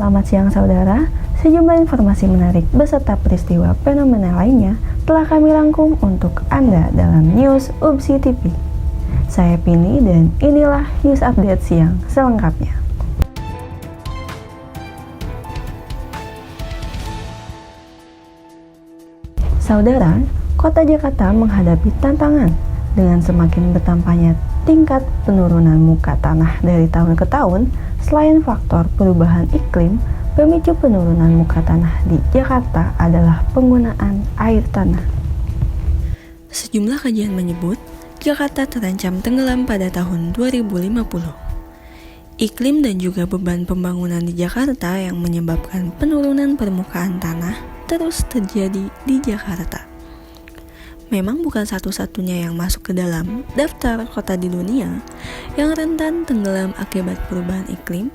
Selamat siang saudara, sejumlah informasi menarik beserta peristiwa fenomena lainnya telah kami rangkum untuk Anda dalam News UPSI TV. Saya Pini dan inilah news update siang selengkapnya. Saudara, Kota Jakarta menghadapi tantangan dengan semakin bertambahnya tingkat penurunan muka tanah dari tahun ke tahun. Selain faktor perubahan iklim, pemicu penurunan muka tanah di Jakarta adalah penggunaan air tanah. Sejumlah kajian menyebut, Jakarta terancam tenggelam pada tahun 2050. Iklim dan juga beban pembangunan di Jakarta yang menyebabkan penurunan permukaan tanah terus terjadi di Jakarta. Memang bukan satu-satunya yang masuk ke dalam daftar kota di dunia yang rentan tenggelam akibat perubahan iklim,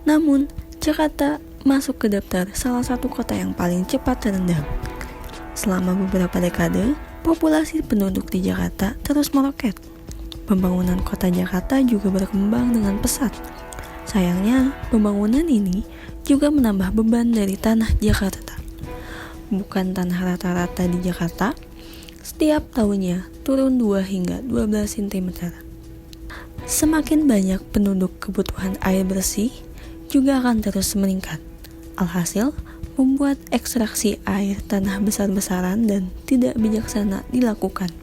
namun Jakarta masuk ke daftar salah satu kota yang paling cepat terendam. Selama beberapa dekade, populasi penduduk di Jakarta terus meroket. Pembangunan kota Jakarta juga berkembang dengan pesat. Sayangnya, pembangunan ini juga menambah beban dari tanah Jakarta. Bukan tanah rata-rata di Jakarta, setiap tahunnya turun 2 hingga 12 cm. Semakin banyak penduduk kebutuhan air bersih juga akan terus meningkat. Alhasil, membuat ekstraksi air tanah besar-besaran dan tidak bijaksana dilakukan.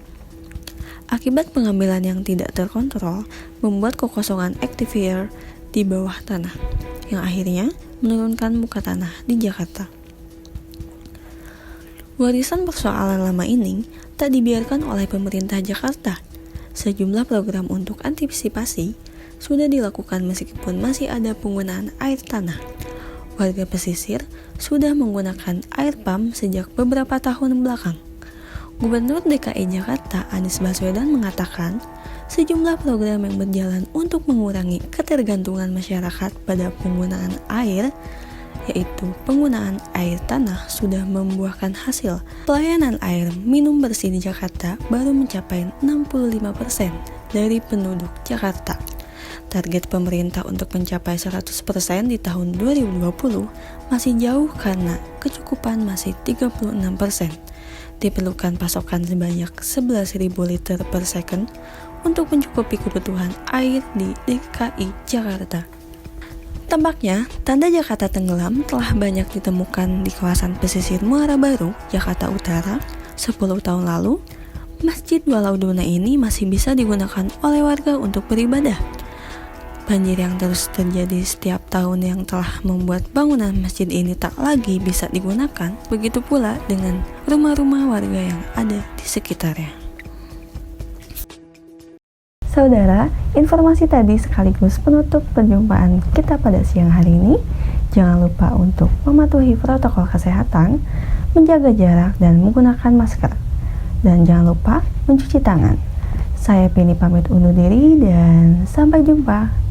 Akibat pengambilan yang tidak terkontrol, membuat kekosongan aquifer di bawah tanah, yang akhirnya menurunkan muka tanah di Jakarta. Warisan persoalan lama ini tak dibiarkan oleh pemerintah Jakarta. Sejumlah program untuk antisipasi sudah dilakukan meskipun masih ada penggunaan air tanah. Warga pesisir sudah menggunakan air pump sejak beberapa tahun belakang. Gubernur DKI Jakarta Anies Baswedan mengatakan sejumlah program yang berjalan untuk mengurangi ketergantungan masyarakat pada penggunaan air, yaitu penggunaan air tanah, sudah membuahkan hasil. Pelayanan air minum bersih di Jakarta baru mencapai 65% dari penduduk Jakarta. Target pemerintah untuk mencapai 100% di tahun 2020 masih jauh karena kecukupan masih 36%. Diperlukan pasokan sebanyak 11.000 liter per second untuk mencukupi kebutuhan air di DKI Jakarta. Tampaknya, tanda Jakarta tenggelam telah banyak ditemukan di kawasan pesisir Muara Baru, Jakarta Utara. 10 tahun lalu, Masjid Walauduna ini masih bisa digunakan oleh warga untuk beribadah. Banjir yang terus terjadi setiap tahun yang telah membuat bangunan masjid ini tak lagi bisa digunakan, begitu pula dengan rumah-rumah warga yang ada di sekitarnya. Saudara, informasi tadi sekaligus penutup perjumpaan kita pada siang hari ini. Jangan lupa untuk mematuhi protokol kesehatan, menjaga jarak dan menggunakan masker. Dan jangan lupa mencuci tangan. Saya Pini pamit undur diri dan sampai jumpa.